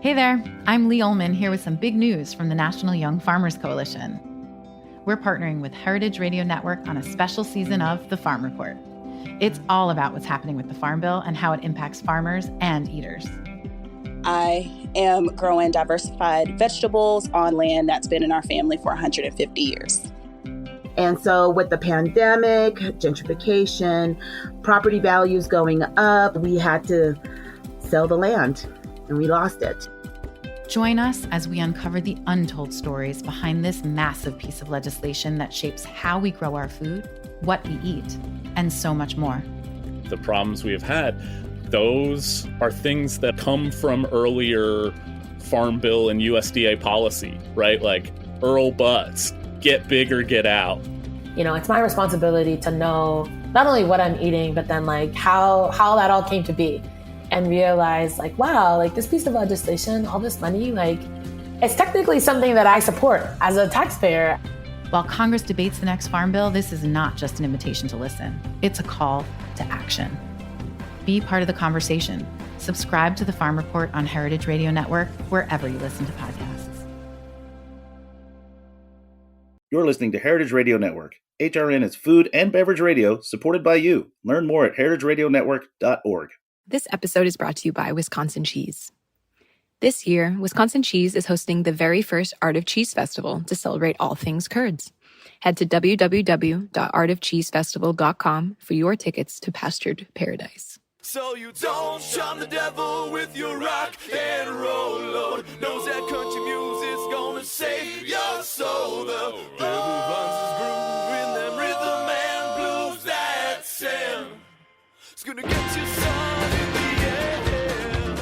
Hey there, I'm Lee Ullman here with some big news from the National Young Farmers Coalition. We're partnering with Heritage Radio Network on a special season of The Farm Report. It's all about what's happening with the Farm Bill and how it impacts farmers and eaters. I am growing diversified vegetables on land that's been in our family for 150 years. And so with the pandemic, gentrification, property values going up, we had to sell the land and we lost it. Join us as we uncover the untold stories behind this massive piece of legislation that shapes how we grow our food, what we eat, and so much more. The problems we have had, those are things that come from earlier Farm Bill and USDA policy, right? Like Earl Butts, get big or get out. You know, it's my responsibility to know not only what I'm eating, but then like how that all came to be. And realize like, wow, like this piece of legislation, all this money, like it's technically something that I support as a taxpayer. While Congress debates the next Farm Bill, this is not just an invitation to listen. It's a call to action. Be part of the conversation. Subscribe to the Farm Report on Heritage Radio Network, wherever you listen to podcasts. You're listening to Heritage Radio Network. HRN is food and beverage radio supported by you. Learn more at heritageradionetwork.org. This episode is brought to you by Wisconsin Cheese. This year, Wisconsin Cheese is hosting the very first Art of Cheese Festival to celebrate all things curds. Head to www.artofcheesefestival.com for your tickets to Pastured Paradise. So you don't shun the devil with your rock and roll load. Knows that country music's gonna save your soul. The devil runs his groove in them rhythm and blues that sand. It's gonna get you sun in the air.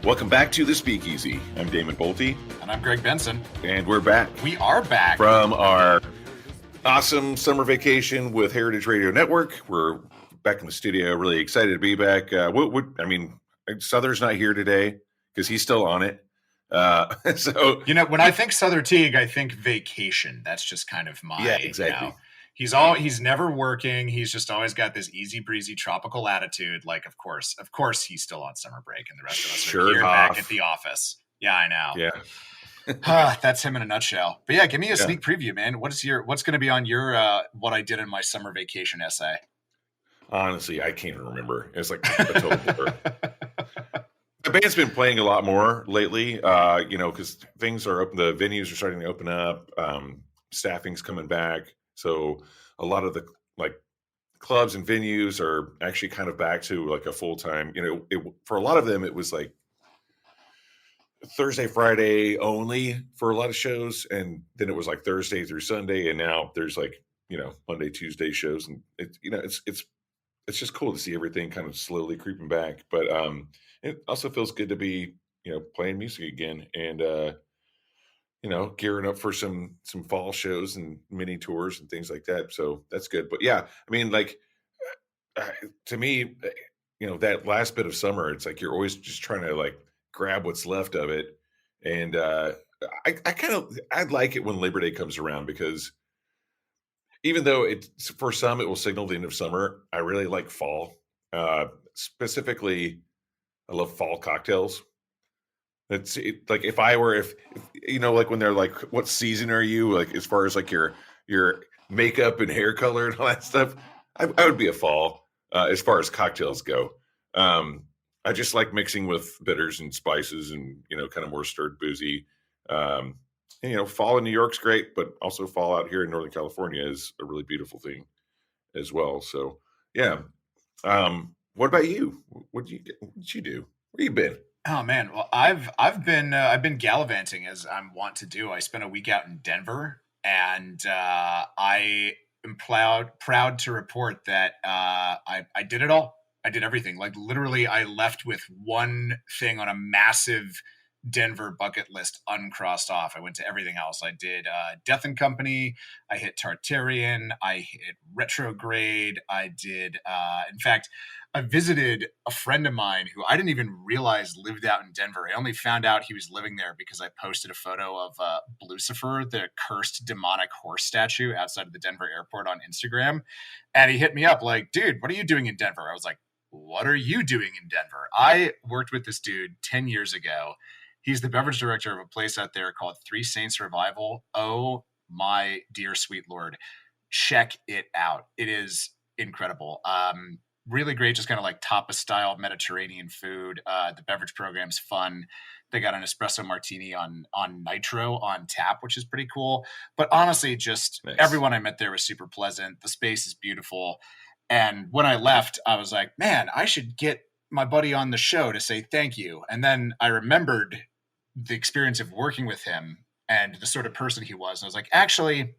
Welcome back to The Speakeasy. I'm Damon Boelte. And I'm Greg Benson. And we're back. We are back. From our awesome summer vacation with Heritage Radio Network. We're back in the studio, really excited to be back. Sother's not here today because he's still on it. So when I think Sother Teague, I think vacation. That's just kind of my exactly. He's never working. He's just always got this easy breezy tropical attitude. Like, of course, he's still on summer break, and the rest of us are here back at the office. Yeah, I know. Yeah. That's him in a nutshell. But yeah, give me a sneak preview, man. What's going to be on your what I did in my summer vacation essay? Honestly, I can't remember. It's like a total blur. The band's been playing a lot more lately, because things are open. The venues are starting to open up. Staffing's coming back. So a lot of the clubs and venues are actually kind of back to like a full-time, for a lot of them, it was like Thursday, Friday only for a lot of shows. And then it was like Thursday through Sunday. And now there's like, Monday, Tuesday shows. And it's just cool to see everything kind of slowly creeping back. But it also feels good to be, playing music again and, gearing up for some fall shows and mini tours and things like that. So that's good. But yeah, I mean, to me, that last bit of summer, it's like you're always just trying to grab what's left of it. And I like it when Labor Day comes around because even though it's for some, it will signal the end of summer. I really like fall. Specifically, I love fall cocktails. It's like if when they're like, what season are you? Like as far as like your makeup and hair color and all that stuff, I would be a fall as far as cocktails go. I just like mixing with bitters and spices and kind of more stirred boozy. Fall in New York's great, but also fall out here in Northern California is a really beautiful thing as well. So yeah. What about you? What did you do? Where you been? Oh man, well I've been gallivanting as I'm wont to do. I spent a week out in Denver, and I am proud to report that I did it all. I did everything. Like literally, I left with one thing on a massive Denver bucket list uncrossed off. I went to everything else. I did Death and Company. I hit Tartarian. I hit Retrograde. I did, in fact, I visited a friend of mine who I didn't even realize lived out in Denver. I only found out he was living there because I posted a photo of Lucifer, the cursed demonic horse statue outside of the Denver airport on Instagram. And he hit me up like, dude, what are you doing in Denver? I was like, what are you doing in Denver? I worked with this dude 10 years ago. He's the beverage director of a place out there called Three Saints Revival. Oh my dear sweet Lord. Check it out. It is incredible. Really great, just kind of like tapas style Mediterranean food. The beverage program's fun. They got an espresso martini on nitro on tap, which is pretty cool. But honestly, just Nice. Everyone I met there was super pleasant. The space is beautiful. And when I left, I was like, man, I should get my buddy on the show to say thank you. And then I remembered the experience of working with him and the sort of person he was. And I was like, actually,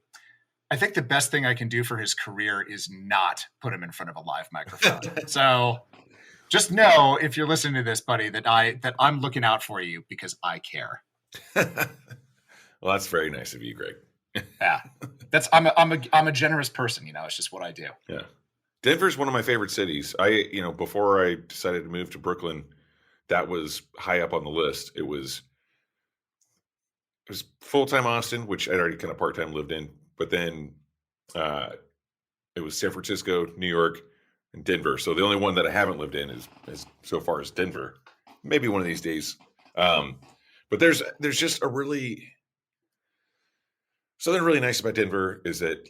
I think the best thing I can do for his career is not put him in front of a live microphone. So just know, if you're listening to this, buddy, that I'm looking out for you because I care. Well, that's very nice of you, Greg. Yeah, I'm a generous person. It's just what I do. Yeah, Denver's one of my favorite cities. Before I decided to move to Brooklyn, that was high up on the list. It was full-time Austin, which I'd already kind of part-time lived in. But then it was San Francisco, New York, and Denver. So the only one that I haven't lived in is so far is Denver. Maybe one of these days. But there's just something really nice about Denver is that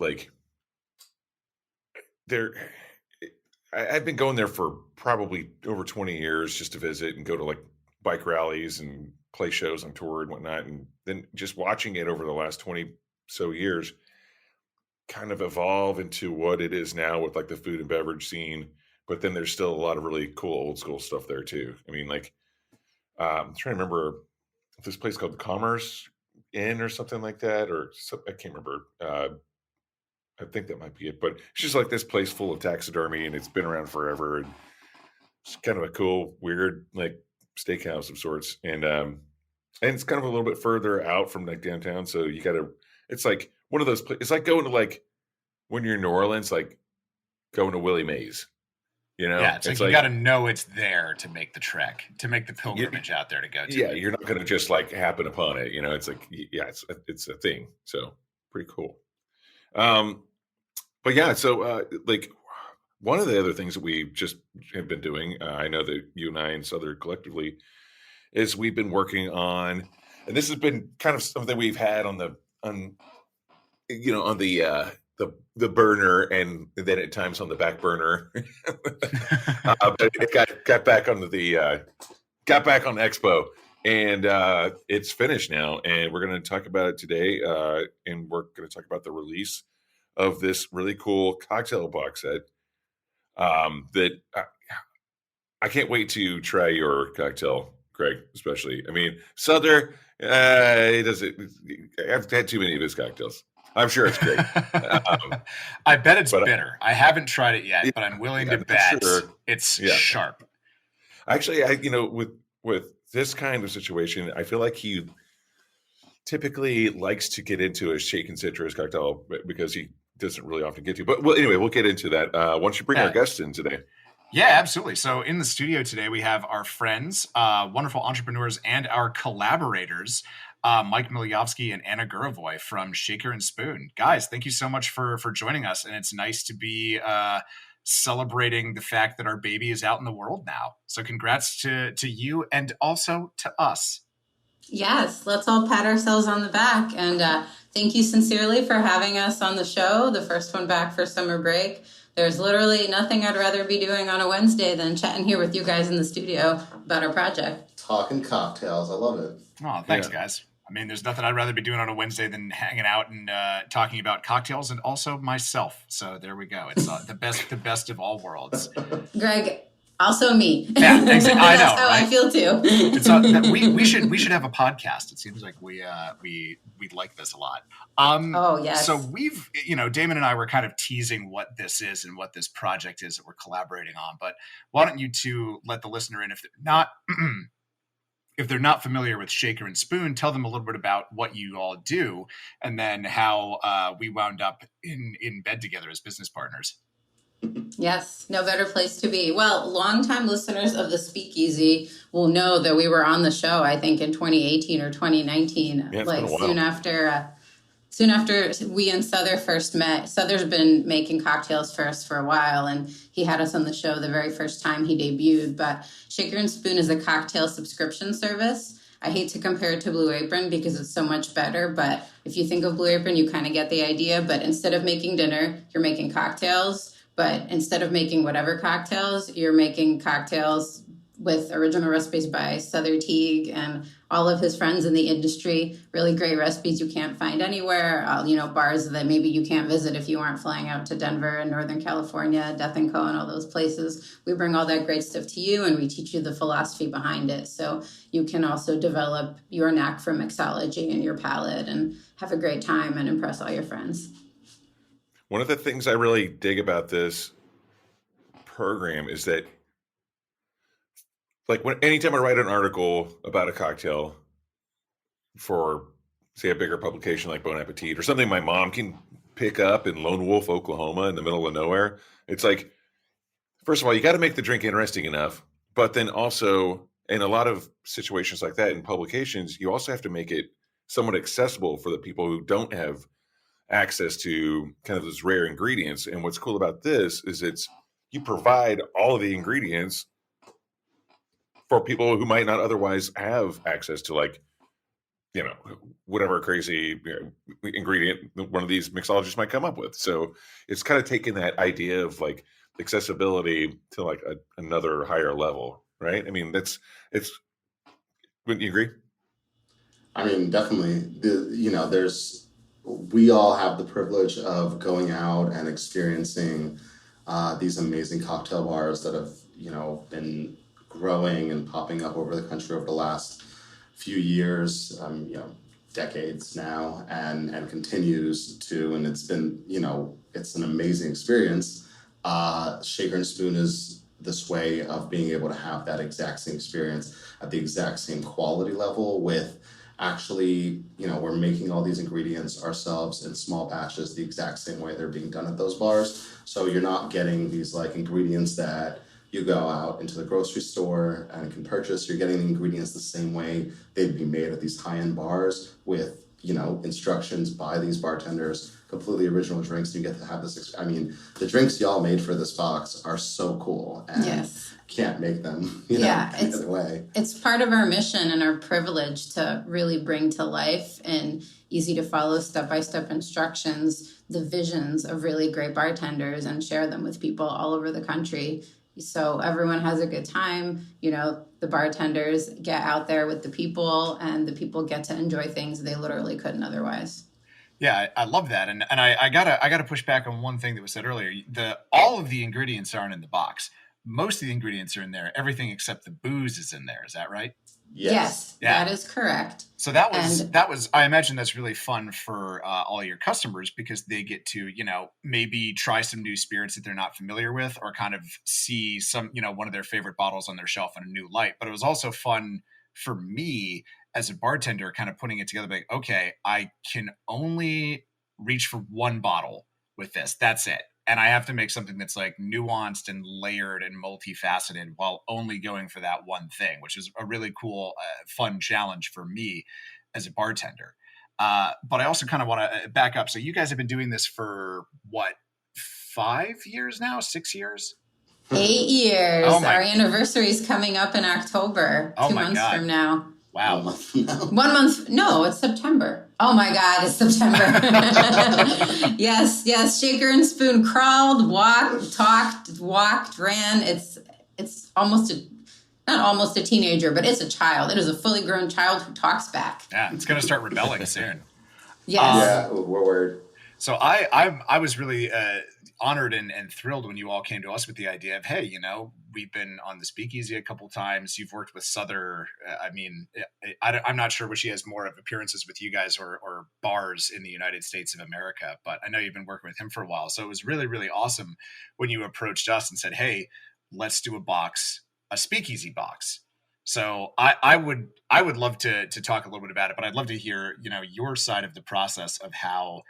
I've been going there for probably over 20 years just to visit and go to bike rallies and play shows on tour and whatnot. And then just watching it over the last 20 so years kind of evolve into what it is now with the food and beverage scene. But then there's still a lot of really cool old school stuff there too. I mean, I'm trying to remember this place called the Commerce Inn or something like that, I can't remember. I think that might be it, but it's just this place full of taxidermy and it's been around forever. And it's kind of a cool, weird, steakhouse of sorts. And it's kind of a little bit further out from downtown. So it's one of those places. It's like going to when you're in New Orleans, going to Willie Mays, Yeah, it's you got to know it's there to make the trek, to make the pilgrimage out there to go to. Yeah, you're not going to just happen upon it. It's it's a thing. So pretty cool. But yeah, so one of the other things that we just have been doing, I know that you and I and Sother collectively, is we've been working on, and this has been kind of something we've had on the burner, and then at times on the back burner. But it got back on got back on Expo, and it's finished now. And we're going to talk about it today, and we're going to talk about the release of this really cool cocktail box set. That I can't wait to try your cocktail, Greg. Especially, I mean, Sother. He doesn't. I've had too many of his cocktails. I'm sure it's great. I bet it's bitter. I haven't tried it yet, but I'm willing to bet it's sharp. Actually, with this kind of situation, I feel like he typically likes to get into a shaken citrus cocktail because he doesn't really often get to. But anyway, we'll get into that. Why don't you bring our guests in today? Yeah, absolutely. So in the studio today, we have our friends, wonderful entrepreneurs, and our collaborators, Mike Milyovsky and Anna Gurovoy from Shaker and Spoon. Guys, thank you so much for joining us. And it's nice to be celebrating the fact that our baby is out in the world now. So congrats to you and also to us. Yes, let's all pat ourselves on the back. And thank you sincerely for having us on the show, the first one back for summer break. There's literally nothing I'd rather be doing on a Wednesday than chatting here with you guys in the studio about our project. Talking cocktails. I love it. Oh, thanks, guys. I mean, there's nothing I'd rather be doing on a Wednesday than hanging out and talking about cocktails and also myself. So there we go. It's the best of all worlds. Greg, also me. Yeah, exactly. I know. That's how right? I feel too. We should have a podcast. It seems like we like this a lot. Oh yes. So we've Damon and I were kind of teasing what this is and what this project is that we're collaborating on. But why don't you two let the listener in if they're not. If they're not familiar with Shaker and Spoon, tell them a little bit about what you all do and then how we wound up in bed together as business partners. Yes, no better place to be. Well, longtime listeners of the Speakeasy will know that we were on the show, I think, in 2018 or 2019, soon after we and Sother first met. Sother's been making cocktails for us for a while, and he had us on the show the very first time he debuted. But Shaker and Spoon is a cocktail subscription service I hate to compare it to Blue Apron because it's so much better, but if you think of Blue Apron, you kind of get the idea. But instead of making dinner, you're making cocktails. But instead of making whatever cocktails, you're making cocktails with original recipes by Sother, Teague, and all of his friends in the industry. Really great recipes you can't find anywhere. Bars that maybe you can't visit if you aren't flying out to Denver and Northern California, Death and Co. and all those places. We bring all that great stuff to you, and we teach you the philosophy behind it. So you can also develop your knack for mixology and your palate and have a great time and impress all your friends. One of the things I really dig about this program is that, like, anytime I write an article about a cocktail for, say, a bigger publication like Bon Appetit or something my mom can pick up in Lone Wolf, Oklahoma, in the middle of nowhere, it's like, first of all, you got to make the drink interesting enough, but then also, in a lot of situations like that in publications, you also have to make it somewhat accessible for the people who don't have access to kind of those rare ingredients. And what's cool about this is you provide all of the ingredients for people who might not otherwise have access to, like, whatever crazy ingredient one of these mixologists might come up with. So it's kind of taking that idea of, like, accessibility to, like, another higher level, right? I mean, wouldn't you agree? I mean, definitely. We all have the privilege of going out and experiencing these amazing cocktail bars that have, been growing and popping up over the country over the last few years, decades now, and continues to, and it's been, it's an amazing experience. Shaker and Spoon is this way of being able to have that exact same experience at the exact same quality level with actually, we're making all these ingredients ourselves in small batches the exact same way they're being done at those bars. So you're not getting these, like, ingredients that you go out into the grocery store and can purchase. You're getting the ingredients the same way they'd be made at these high-end bars with, instructions by these bartenders, completely original drinks. You get to have this. The drinks y'all made for this box are so cool, and Yes. Can't make them, any other way. It's part of our mission and our privilege to really bring to life in easy to follow step-by-step instructions the visions of really great bartenders and share them with people all over the country. So everyone has a good time. The bartenders get out there with the people, and the people get to enjoy things they literally couldn't otherwise. Yeah, I love that. And I gotta push back on one thing that was said earlier. All of the ingredients aren't in the box. Most of the ingredients are in there. Everything except the booze is in there. Is that right? Yes, Yeah. That is correct. So that was, I imagine that's really fun for all your customers, because they get to, maybe try some new spirits that they're not familiar with, or kind of see some, one of their favorite bottles on their shelf in a new light. But it was also fun for me as a bartender, kind of putting it together, like, okay, I can only reach for one bottle with this. That's it. And I have to make something that's, like, nuanced and layered and multifaceted while only going for that one thing, which is a really cool, fun challenge for me as a bartender. But I also kind of want to back up. So you guys have been doing this for what, 5 years now? 6 years? 8 years. Oh Our anniversary is coming up in October, 2 months from now. Wow. 1 month. No, it's September. Oh my God, it's September. Yes. Shaker and Spoon crawled, walked, talked, ran. It's not almost a teenager, but it's a child. It is a fully grown child who talks back. Yeah, it's going to start rebelling soon. Yes. We're worried. So I was really honored and thrilled when you all came to us with the idea of, hey, we've been on the Speakeasy a couple times. You've worked with Sother. I'm not sure which she has more of appearances with you guys or bars in the United States of America, but I know you've been working with him for a while. So it was really, really awesome when you approached us and said, hey, let's do a Speakeasy box. So I would love to talk a little bit about it, but I'd love to hear, your side of the process of how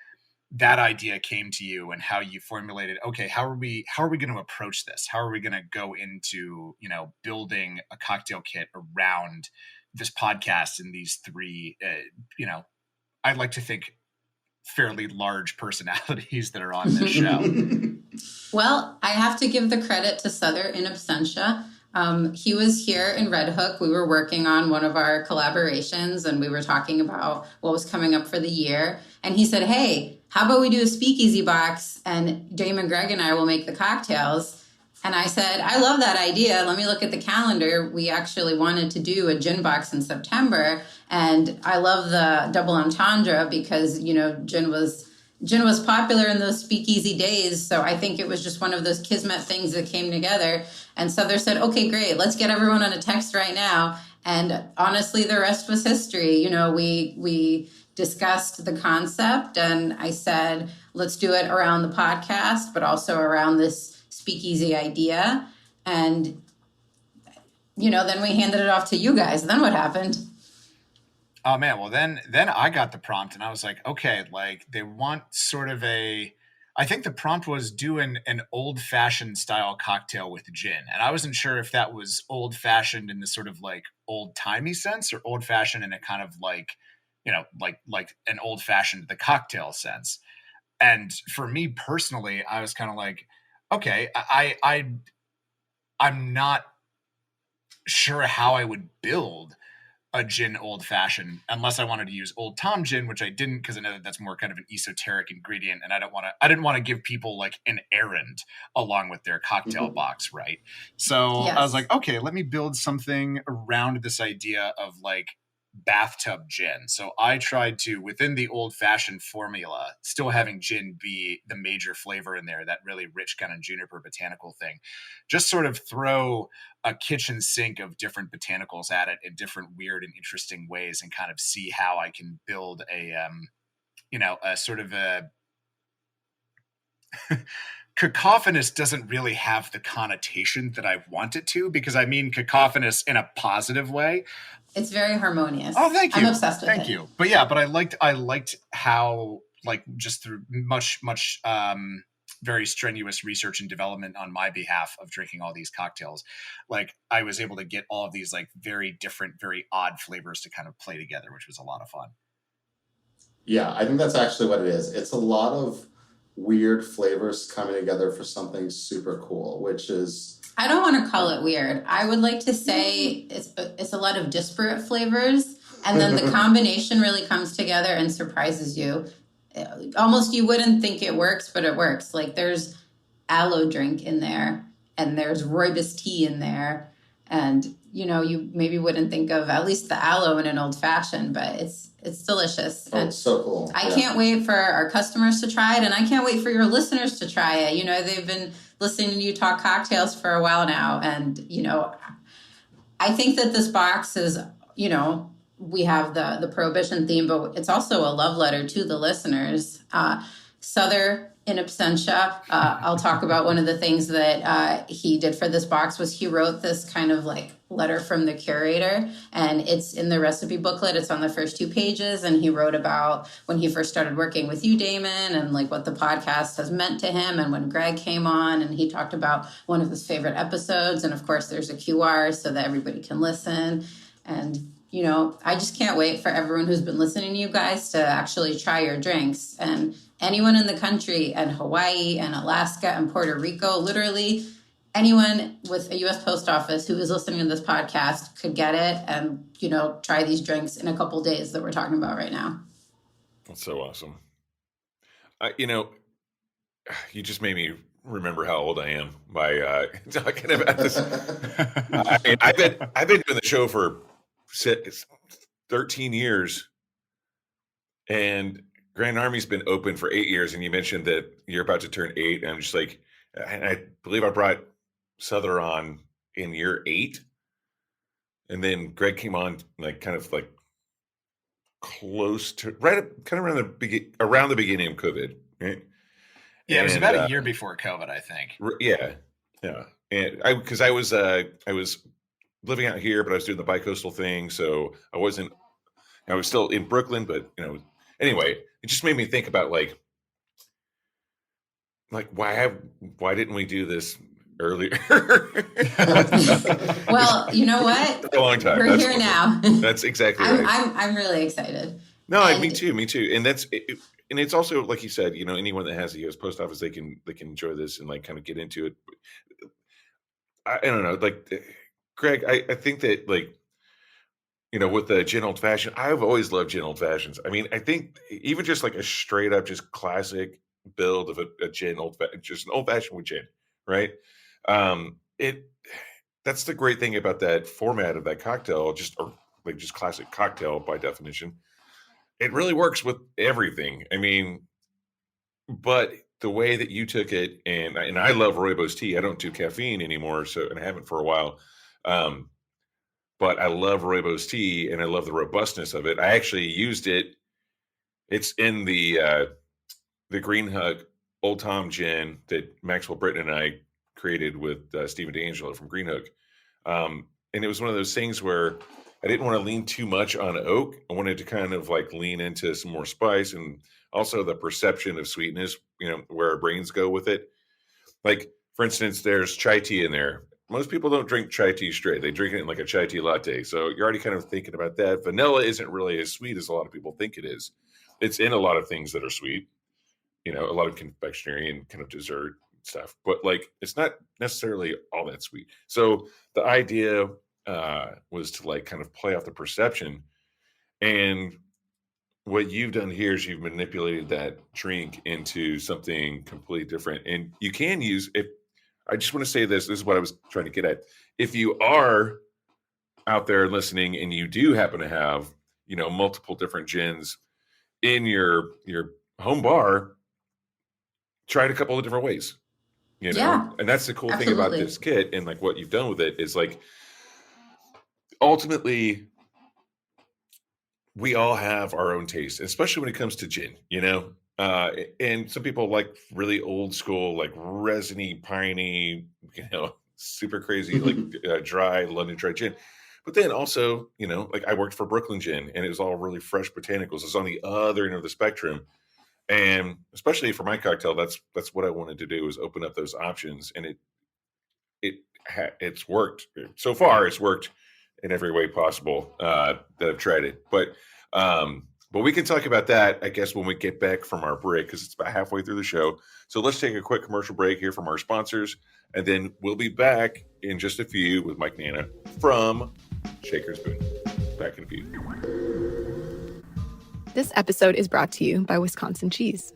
that idea came to you and how you formulated, okay, how are we going to approach this? How are we going to go into, building a cocktail kit around this podcast and these three, I'd like to think fairly large personalities that are on this show? Well, I have to give the credit to Sother in absentia. He was here in Red Hook. We were working on one of our collaborations and we were talking about what was coming up for the year. And he said, hey, how about we do a speakeasy box and Damon, Greg, and I will make the cocktails. And I said, I love that idea. Let me look at the calendar. We actually wanted to do a gin box in September. And I love the double entendre because, you know, gin was popular in those speakeasy days. So I think it was just one of those kismet things that came together. And Sother said, okay, great. Let's get everyone on a text right now. And honestly, the rest was history. You know, we discussed the concept and I said, let's do it around the podcast, but also around this speakeasy idea. And, you know, then we handed it off to you guys. Then what happened? Oh man, well then I got the prompt and I was like, okay, like they want sort of I think the prompt was doing an old fashioned style cocktail with gin. And I wasn't sure if that was old fashioned in the sort of like old timey sense or old fashioned in a kind of like, you know, like an old fashioned, the cocktail sense. And for me personally, I was kind of like, okay, I'm not sure how I would build a gin old fashioned unless I wanted to use Old Tom gin, which I didn't because I know that that's more kind of an esoteric ingredient, and I didn't want to give people like an errand along with their cocktail box, right? So Yes. I was like, okay, let me build something around this idea of like bathtub gin. So I tried to, within the old fashioned formula, still having gin be the major flavor in there, that really rich kind of juniper botanical thing, just sort of throw a kitchen sink of different botanicals at it in different weird and interesting ways and kind of see how I can build a sort of a cacophonous doesn't really have the connotation that I want it to, because I mean cacophonous in a positive way. It's very harmonious. Oh, thank you. I'm obsessed with it. Thank you. But yeah, but I liked how, like, just through much very strenuous research and development on my behalf of drinking all these cocktails, like I was able to get all of these like very different, very odd flavors to kind of play together, which was a lot of fun. Yeah, I think that's actually what it is. It's a lot of weird flavors coming together for something super cool, which is... I don't want to call it weird. I would like to say it's a lot of disparate flavors, and then the combination really comes together and surprises you. Almost you wouldn't think it works, but it works. Like there's aloe drink in there, and there's rooibos tea in there, and you know you maybe wouldn't think of at least the aloe in an old fashioned, but it's delicious. Oh, it's so cool. I can't wait for our customers to try it, and I can't wait for your listeners to try it. You know, they've been listening to you talk cocktails for a while now, and you know, I think that this box is, you know, we have the Prohibition theme, but it's also a love letter to the listeners. Sother in absentia, I'll talk about one of the things that he did for this box was he wrote this kind of like letter from the curator, and it's in the recipe booklet. It's on the first 2 pages, and he wrote about when he first started working with you, Damon, and like what the podcast has meant to him, and when Greg came on, and he talked about one of his favorite episodes, and of course there's a QR so that everybody can listen. And you know, I just can't wait for everyone who's been listening to you guys to actually try your drinks. And anyone in the country, and Hawaii and Alaska and Puerto Rico, literally anyone with a U.S. Post Office who is listening to this podcast could get it and, you know, try these drinks in a couple days that we're talking about right now. That's so awesome. You know, you just made me remember how old I am by talking about this. I've been doing the show for 13 years, and Grand Army's been open for 8 years, and you mentioned that you're about to turn 8, and I'm just like, and I believe I brought Sother on in year 8, and then Greg came on like kind of like close to kind of around the beginning of COVID, right? Yeah, it was about a year before COVID, I think. Yeah, and I was living out here, but I was doing the bicoastal thing, so I was still in Brooklyn, but you know, anyway, it just made me think about like why didn't we do this earlier? Well, you know what? For a long time. We're here now. That's exactly right. I'm really excited. No, me too. And that's it, and it's also like you said, you know, anyone that has a U.S. Post Office, they can enjoy this and like kind of get into it. I don't know, like Greg, I think that, like, with the gin old fashioned, I've always loved gin old fashions. I mean, I think even just like a straight up, just classic build of a gin just an old fashioned with gin, right? It That's the great thing about that format of that cocktail, just classic cocktail by definition. It really works with everything. I mean, but the way that you took it, and I love rooibos tea. I don't do caffeine anymore, and I haven't for a while. Um, but I love rooibos tea, and I love the robustness of it. I actually used it. It's in the Green Hug Old Tom gin that Maxwell Britton and I created with Stephen D'Angelo from Green Hook. And it was one of those things where I didn't want to lean too much on oak. I wanted to kind of like lean into some more spice and also the perception of sweetness, where our brains go with it. Like, for instance, there's chai tea in there. Most people don't drink chai tea straight. They drink it in like a chai tea latte. So you're already kind of thinking about that. Vanilla isn't really as sweet as a lot of people think it is. It's in a lot of things that are sweet, a lot of confectionery and kind of dessert stuff, but like it's not necessarily all that sweet. So the idea was to like kind of play off the perception. And what you've done here is you've manipulated that drink into something completely different. And you can use, if I just want to say this is what I was trying to get at. If you are out there listening and you do happen to have, multiple different gins in your home bar, try it a couple of different ways, Yeah, and that's the cool thing about absolutely. this kit and like what you've done with it is like, ultimately we all have our own taste, especially when it comes to gin, and some people like really old school, like resiny, piney, super crazy, like dry London dry gin. But then also, like I worked for Brooklyn Gin and it was all really fresh botanicals. It's on the other end of the spectrum. And especially for my cocktail, that's what I wanted to do, is open up those options. And it's worked so far. It's worked in every way possible that I've tried it. But we can talk about that, I guess, when we get back from our break, because it's about halfway through the show. So let's take a quick commercial break here from our sponsors, and then we'll be back in just a few with Mike Nana from Shaker Spoon. Back in a few. This episode is brought to you by Wisconsin Cheese.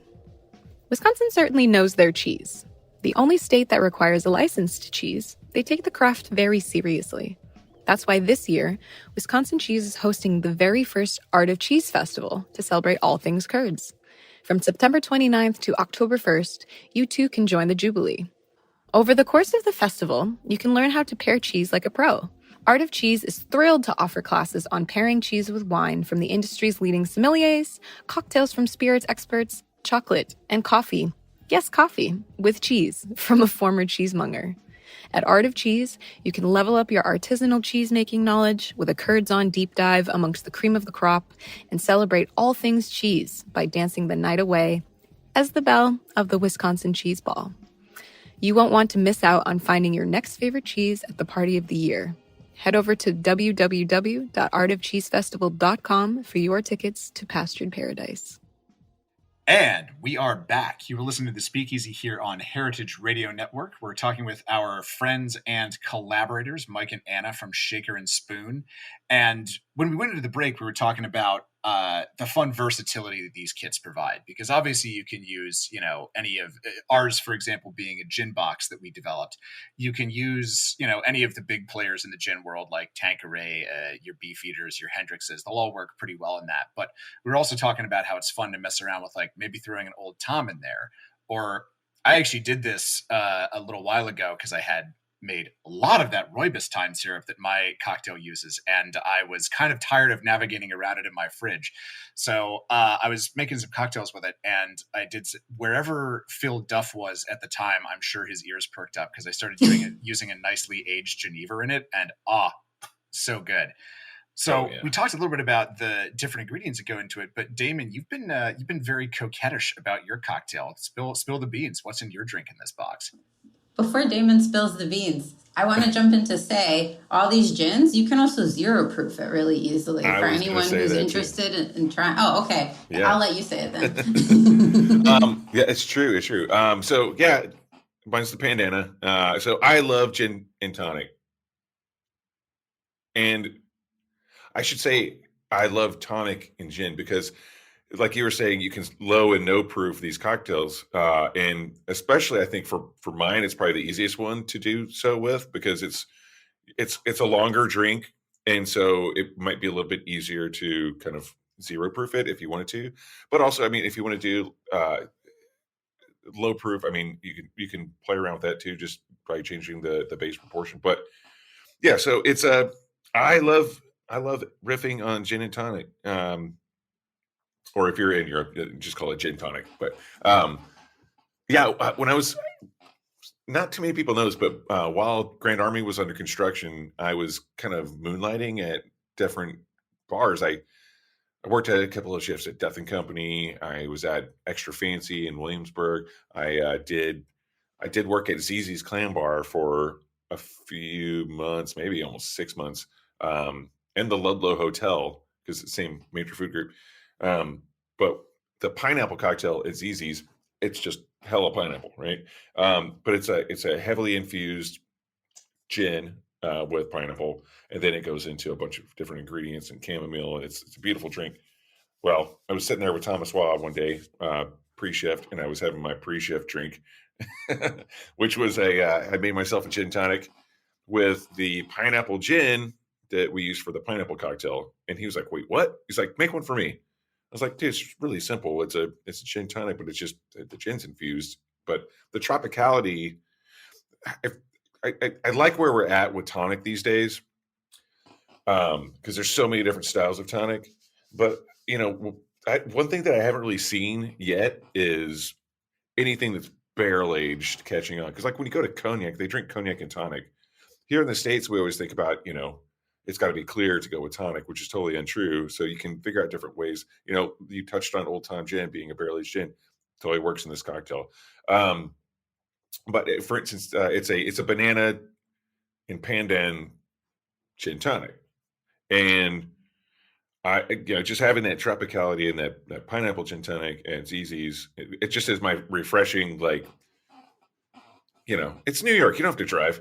Wisconsin certainly knows their cheese. The only state that requires a license to cheese, they take the craft very seriously. That's why this year, Wisconsin Cheese is hosting the very first Art of Cheese Festival to celebrate all things curds. From September 29th to October 1st, you too can join the Jubilee. Over the course of the festival, you can learn how to pair cheese like a pro. Art of Cheese is thrilled to offer classes on pairing cheese with wine from the industry's leading sommeliers, cocktails from spirits experts, chocolate, and coffee. Yes, coffee, with cheese, from a former cheesemonger. At Art of Cheese, you can level up your artisanal cheese-making knowledge with a curds-on deep dive amongst the cream of the crop and celebrate all things cheese by dancing the night away as the belle of the Wisconsin Cheese Ball. You won't want to miss out on finding your next favorite cheese at the party of the year. Head over to www.artofcheesefestival.com for your tickets to Pastured Paradise. And we are back. You were listening to The Speakeasy here on Heritage Radio Network. We're talking with our friends and collaborators, Mike and Anna from Shaker and Spoon. And when we went into the break, we were talking about the fun versatility that these kits provide, because obviously you can use, any of ours, for example, being a gin box that we developed. You can use, any of the big players in the gin world, like Tanqueray, your Beefeaters, your Hendrixes. They'll all work pretty well in that. But we were also talking about how it's fun to mess around with, like, maybe throwing an Old Tom in there. Or I actually did this a little while ago because I had made a lot of that rooibos thyme syrup that my cocktail uses, and I was kind of tired of navigating around it in my fridge. So I was making some cocktails with it, and I did wherever Phil Duff was at the time. I'm sure his ears perked up because I started using a nicely aged Geneva in it, and so good. So we talked a little bit about the different ingredients that go into it, but Damon, you've been very coquettish about your cocktail. Spill the beans. What's in your drink in this box? Before Damon spills the beans, I want to jump in to say all these gins, you can also zero proof it really easily for anyone who's interested in trying. Oh, okay. Yeah. I'll let you say it then. Yeah, it's true. It's true. So yeah, mine's the Pandana. So I love gin and tonic. And I should say I love tonic and gin because, like you were saying, you can low and no proof these cocktails, and especially I think for mine, it's probably the easiest one to do so with because it's a longer drink, and so it might be a little bit easier to kind of zero proof it if you wanted to. But also, I mean, if you want to do low proof, I mean, you can play around with that too, just by changing the base proportion. But yeah, so it's I love riffing on gin and tonic. Or if you're in Europe, just call it gin tonic. But yeah, when I was, not too many people know this, but while Grand Army was under construction, I was kind of moonlighting at different bars. I worked at a couple of shifts at Death and Company. I was at Extra Fancy in Williamsburg. I did work at ZZ's Clam Bar for a few months, maybe almost 6 months, and the Ludlow Hotel because it's the same major food group. But the pineapple cocktail at ZZ's, it's just hella pineapple, right? But it's a heavily infused gin with pineapple, and then it goes into a bunch of different ingredients and chamomile. It's a beautiful drink. Well, I was sitting there with Thomas Waugh one day, pre-shift, and I was having my pre-shift drink, which was I made myself a gin tonic with the pineapple gin that we used for the pineapple cocktail. And he was like, "Wait, what?" He's like, "Make one for me." I was like, "Dude, it's really simple. It's a gin tonic, but it's just the gin's infused." But the tropicality, I like where we're at with tonic these days, because there's so many different styles of tonic. But one thing that I haven't really seen yet is anything that's barrel aged catching on. Because like when you go to cognac, they drink cognac and tonic. Here in the States, we always think about it's got to be clear to go with tonic, which is totally untrue. So you can figure out different ways. You touched on Old Time Gin being a barrel aged gin. Totally works in this cocktail. But for instance, it's a banana and pandan gin tonic, and just having that tropicality and that pineapple gin tonic and ZZ's, it just is my refreshing. Like, it's New York. You don't have to drive.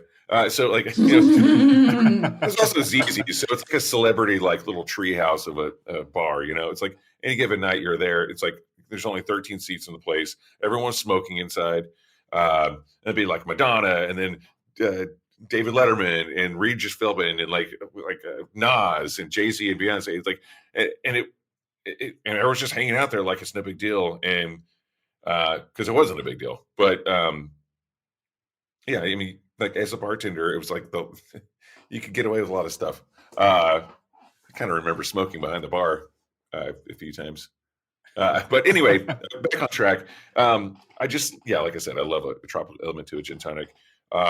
So like, there's also ZZ's. So it's like a celebrity, like little treehouse of a bar, it's like any given night you're there. It's like, there's only 13 seats in the place. Everyone's smoking inside. It'd be like Madonna and then, David Letterman and Regis Philbin and like Nas and Jay-Z and Beyonce. It's like, and everyone's just hanging out there like it's no big deal. And, cause it wasn't a big deal, but, yeah, I mean, like as a bartender, it was like you could get away with a lot of stuff. I kind of remember smoking behind the bar a few times. But anyway, back on track. Like I said, I love a tropical element to a gin tonic.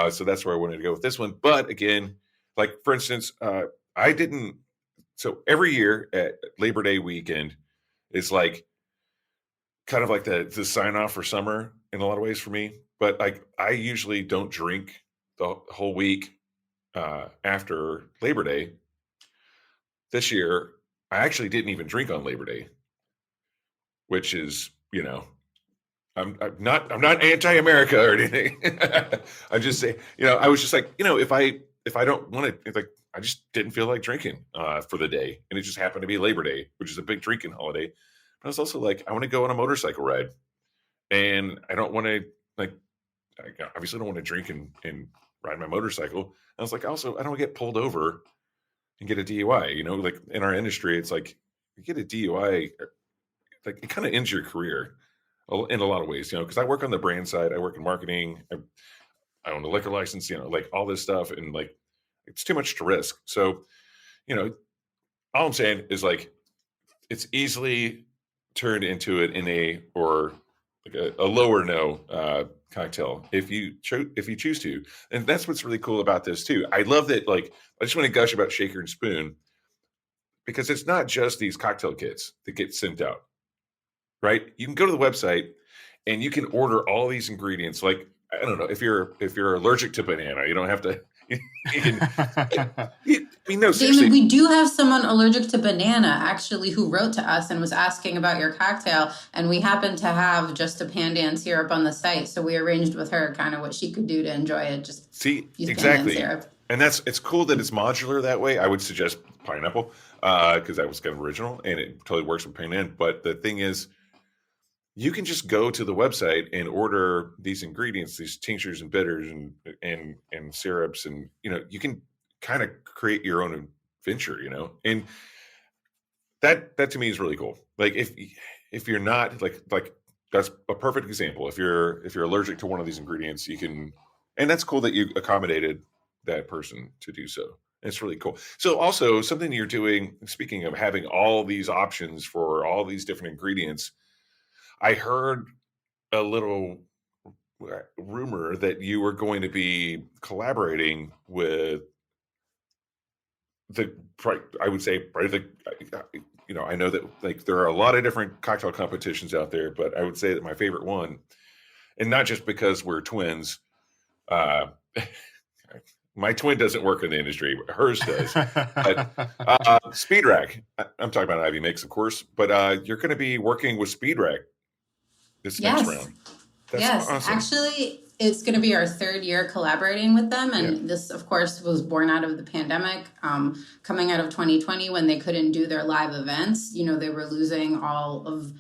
So that's where I wanted to go with this one. But again, like for instance, so every year at Labor Day weekend is like kind of like the sign off for summer in a lot of ways for me. But like I usually don't drink the whole week after Labor Day. This year, I actually didn't even drink on Labor Day, which is, I'm not anti-America or anything. I'm just saying, I was just like, if I don't want to, like, I just didn't feel like drinking for the day, and it just happened to be Labor Day, which is a big drinking holiday. But I was also like, I want to go on a motorcycle ride, and I don't want to I obviously don't want to drink and ride my motorcycle. I was like, also, I don't get pulled over and get a DUI. Like in our industry, it's like you get a DUI, like it kind of ends your career in a lot of ways, because I work on the brand side, I work in marketing, I own a liquor license, like all this stuff, and like it's too much to risk. So, all I'm saying is like it's easily turned into an NA or like a lower no cocktail if you choose to. And that's what's really cool about this too. I love that. Like, I just want to gush about Shaker and Spoon because it's not just these cocktail kits that get sent out, right? You can go to the website and you can order all these ingredients. Like, I don't know, if you're allergic to banana, you don't have to. No, seriously. Damon, we do have someone allergic to banana actually who wrote to us and was asking about your cocktail, and we happen to have just a pandan syrup on the site, so we arranged with her kind of what she could do to enjoy it. Just see use exactly, pandan syrup. And it's cool that it's modular that way. I would suggest pineapple because that was kind of original and it totally works with Pan. But the thing is, you can just go to the website and order these ingredients, these tinctures and bitters and syrups, and you can kind of create your own adventure, and that to me is really cool. Like if you're not like that's a perfect example. If you're allergic to one of these ingredients, you can, and that's cool that you accommodated that person to do so. It's really cool. So also something you're doing, speaking of having all these options for all these different ingredients, I heard a little rumor that you were going to be collaborating with I would say probably I know that like there are a lot of different cocktail competitions out there, but I would say that my favorite one, and not just because we're twins, my twin doesn't work in the industry, hers does. But Speed Rack, I'm talking about Ivy Mix, of course, but you're going to be working with Speed Rack this next round. That's awesome. Actually, it's going to be our third year collaborating with them. And this, of course, was born out of the pandemic, coming out of 2020 when they couldn't do their live events. They were losing all of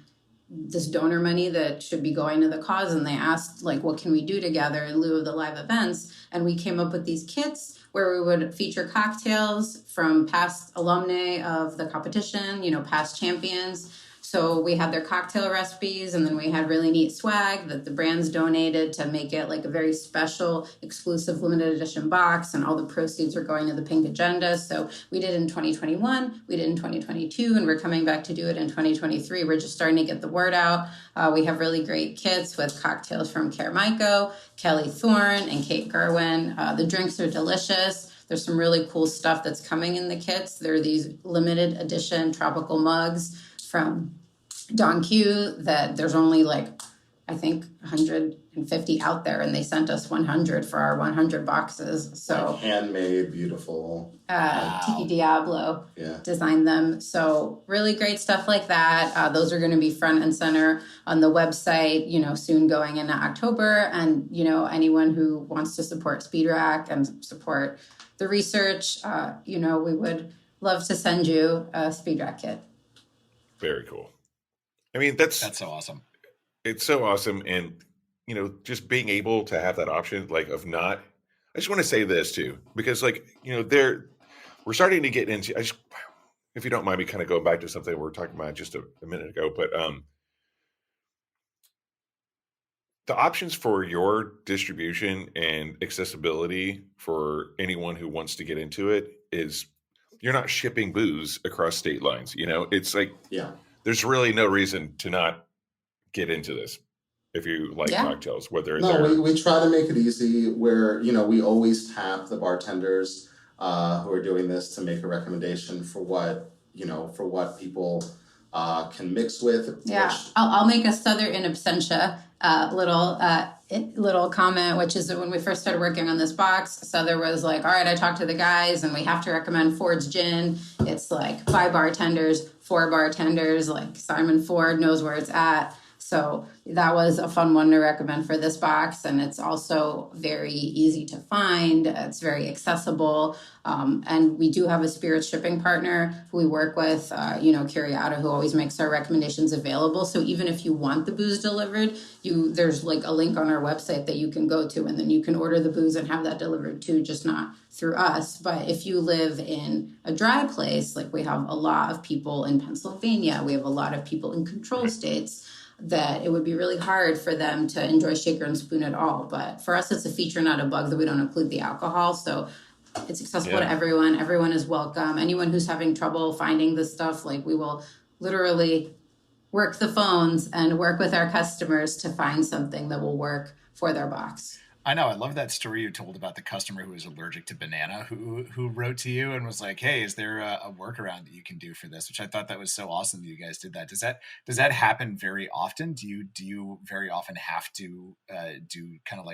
this donor money that should be going to the cause. And they asked, like, what can we do together in lieu of the live events? And we came up with these kits where we would feature cocktails from past alumni of the competition, past champions. So we had their cocktail recipes, and then we had really neat swag that the brands donated to make it like a very special, exclusive, limited edition box, and all the proceeds are going to the Pink Agenda. So we did in 2021, we did in 2022, and we're coming back to do it in 2023. We're just starting to get the word out. We have really great kits with cocktails from Carmichael, Kelly Thorne, and Kate Gerwin. The drinks are delicious. There's some really cool stuff that's coming in the kits. There are these limited edition tropical mugs from Don Q that there's only I think 150 out there, and they sent us 100 for our 100 boxes. So handmade, beautiful. Tiki Diablo designed them. So really great stuff like that. Those are going to be front and center on the website, soon going into October. And, anyone who wants to support Speed Rack and support the research, we would love to send you a Speed Rack kit. Very cool. I mean, that's so awesome. It's so awesome. And, just being able to have that option, I just want to say this too, because we're starting to get into, if you don't mind me kind of going back to something we were talking about just a minute ago, but the options for your distribution and accessibility for anyone who wants to get into it is you're not shipping booze across state lines. It's there's really no reason to not get into this if you like cocktails, whether we try to make it easy where, we always tap the bartenders who are doing this to make a recommendation for what people can mix with. Yeah, I'll make a Sother in absentia little comment, which is that when we first started working on this box, Sother was like, all right, I talked to the guys and we have to recommend Ford's Gin. It's 5 bartenders, 4 bartenders, Simon Ford knows where it's at. So that was a fun one to recommend for this box. And it's also very easy to find. It's very accessible. And we do have a spirits shipping partner who we work with, Curiata, who always makes our recommendations available. So even if you want the booze delivered, there's a link on our website that you can go to, and then you can order the booze and have that delivered too, just not through us. But if you live in a dry place, we have a lot of people in Pennsylvania, we have a lot of people in control states, that it would be really hard for them to enjoy shaker and spoon at all. But for us, it's a feature, not a bug, that we don't include the alcohol. So it's accessible to everyone. Everyone is welcome. Anyone who's having trouble finding this stuff, we will literally work the phones and work with our customers to find something that will work for their box. I know. I love that story you told about the customer who was allergic to banana, who wrote to you and was like, "Hey, is there a workaround that you can do for this?" Which I thought that was so awesome that you guys did that. Does that happen very often? Do you very often have to do kind of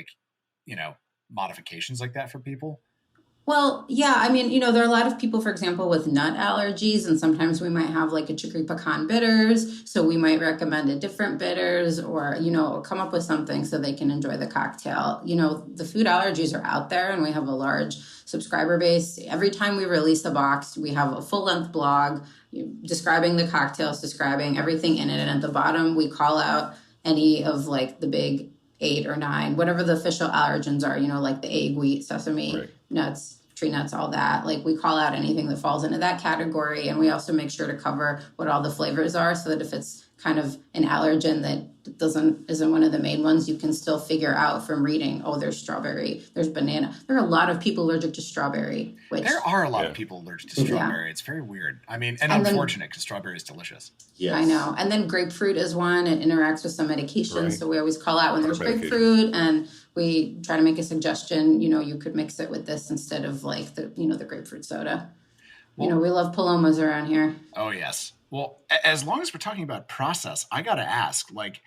modifications like that for people? Well, yeah, I mean, there are a lot of people, for example, with nut allergies, and sometimes we might have like a chicory pecan bitters. So we might recommend a different bitters or, come up with something so they can enjoy the cocktail. The food allergies are out there and we have a large subscriber base. Every time we release a box, we have a full length blog describing the cocktails, describing everything in it. And at the bottom, we call out any of like the big 8 or 9, whatever the official allergens are, like the egg, wheat, sesame, nuts, tree nuts, all that. Like we call out anything that falls into that category. And we also make sure to cover what all the flavors are so that if it's kind of an allergen that isn't one of the main ones, you can still figure out from reading, there's strawberry, there's banana. There are a lot of people allergic to strawberry. There are a lot of people allergic to strawberry. It's very weird. I mean, and unfortunate because strawberry is delicious. Yes. I know. And then grapefruit is one. It interacts with some medications. So we always call out when there's grapefruit, and we try to make a suggestion, you could mix it with this instead of like the grapefruit soda. Well, we love Palomas around here. Oh, yes. Well, as long as we're talking about process, I got to ask, like,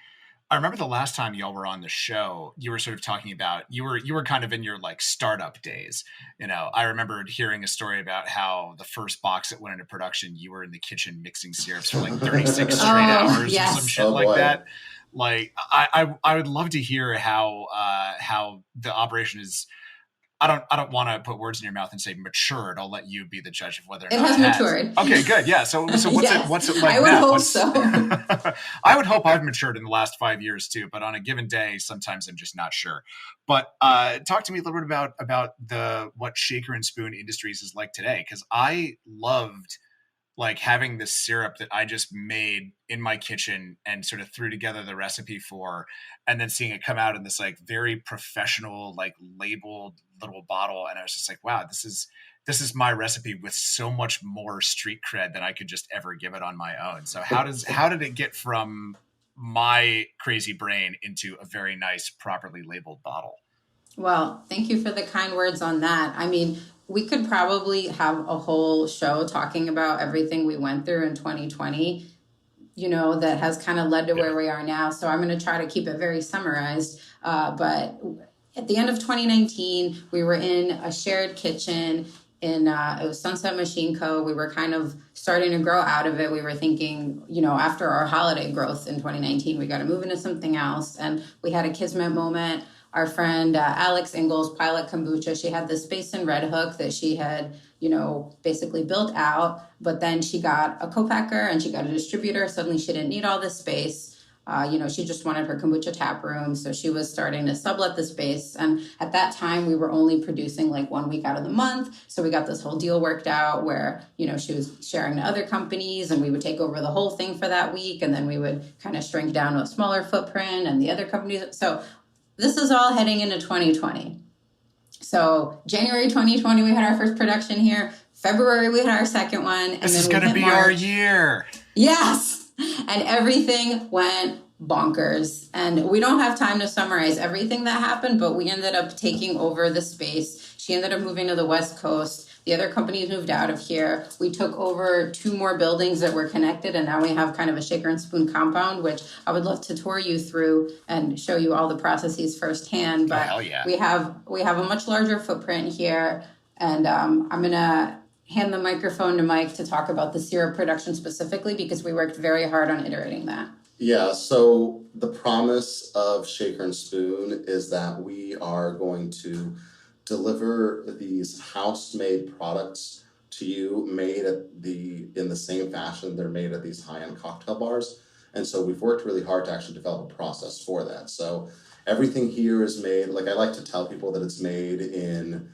I remember the last time y'all were on the show, you were sort of talking about, you were kind of in your like startup days. I remember hearing a story about how the first box that went into production, you were in the kitchen mixing syrups for like 36 straight hours or some shit like that. Like, I would love to hear how the operation is. I don't want to put words in your mouth and say matured. I'll let you be the judge of whether or not it has matured. Okay, good. Yeah. So what's it like? I would hope so. I would hope I've matured in the last 5 years too, but on a given day, sometimes I'm just not sure. But talk to me a little bit about what Shaker and Spoon Industries is like today, because I loved like having this syrup that I just made in my kitchen and sort of threw together the recipe for, and then seeing it come out in this like very professional, like labeled little bottle. And I was just like, wow, this is my recipe with so much more street cred than I could just ever give it on my own. So how did it get from my crazy brain into a very nice, properly labeled bottle? Well, thank you for the kind words on that. I mean, we could probably have a whole show talking about everything we went through in 2020, that has kind of led to where we are now. So I'm going to try to keep it very summarized. But at the end of 2019, we were in a shared kitchen in, it was Sunset Machine Co. We were kind of starting to grow out of it. We were thinking, after our holiday growth in 2019, we got to move into something else. And we had a kismet moment. Our friend Alex Ingalls, Pilot Kombucha, she had this space in Red Hook that she had, basically built out. But then she got a co-packer and she got a distributor. Suddenly she didn't need all this space. She just wanted her kombucha tap room. So she was starting to sublet the space. And at that time, we were only producing like 1 week out of the month. So we got this whole deal worked out where, she was sharing to other companies and we would take over the whole thing for that week. And then we would kind of shrink down to a smaller footprint and the other companies. So this is all heading into 2020. So January 2020, we had our first production here. February, we had our second one. And this is going to be our year. Yes. And everything went bonkers. And we don't have time to summarize everything that happened, but we ended up taking over the space. She ended up moving to the West Coast. The other companies moved out of here. We took over 2 more buildings that were connected, and now we have kind of a Shaker and Spoon compound, which I would love to tour you through and show you all the processes firsthand. But hell yeah. we have a much larger footprint here, and I'm going to hand the microphone to Mike to talk about the syrup production specifically, because we worked very hard on iterating that. Yeah, so the promise of Shaker and Spoon is that we are going to deliver these house-made products to you, made in the same fashion they're made at these high-end cocktail bars. And so we've worked really hard to actually develop a process for that. So everything here is made, like I like to tell people that it's made in,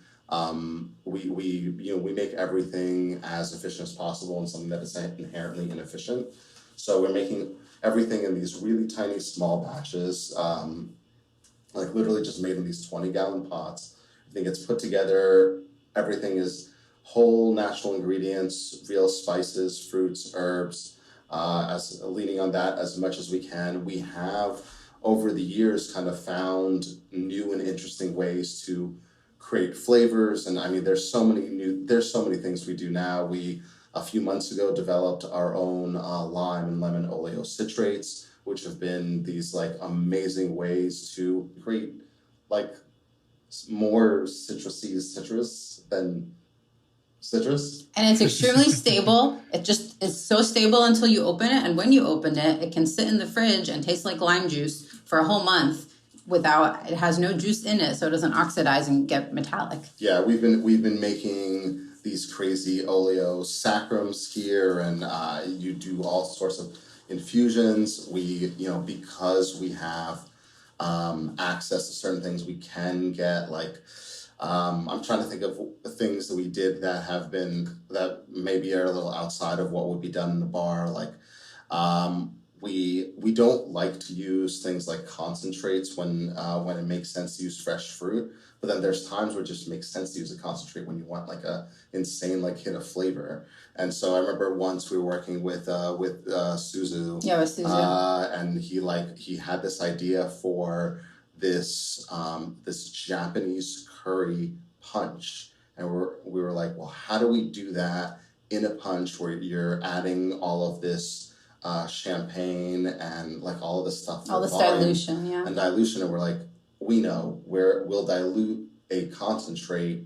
we make everything as efficient as possible and something that is inherently inefficient. So we're making everything in these really tiny, small batches, like literally just made in these 20-gallon pots. I think it's put together, everything is whole natural ingredients, real spices, fruits, herbs, as leaning on that as much as we can. We have, over the years, kind of found new and interesting ways to create flavors. And I mean, there's so many things we do now. We, a few months ago, developed our own lime and lemon oleocitrates, which have been these like amazing ways to create like more citrus than citrus. And it's extremely stable. It's so stable until you open it. And when you open it, it can sit in the fridge and taste like lime juice for a whole month it has no juice in it, so it doesn't oxidize and get metallic. Yeah, we've been making these crazy oleo sacrums here, and you do all sorts of infusions. We, because we have access to certain things, we can get like, I'm trying to think of the things that we did that maybe are a little outside of what would be done in the bar. Like, we don't like to use things like concentrates when it makes sense to use fresh fruit. But then there's times where it just makes sense to use a concentrate when you want like a insane like hit of flavor. And so I remember once we were working with Suzu. Yeah, with Suzu. And he had this idea for this Japanese curry punch, and we were like, well, how do we do that in a punch where you're adding all of this champagne and like all of this stuff, all this dilution, yeah, and dilution, and we're like, we'll dilute a concentrate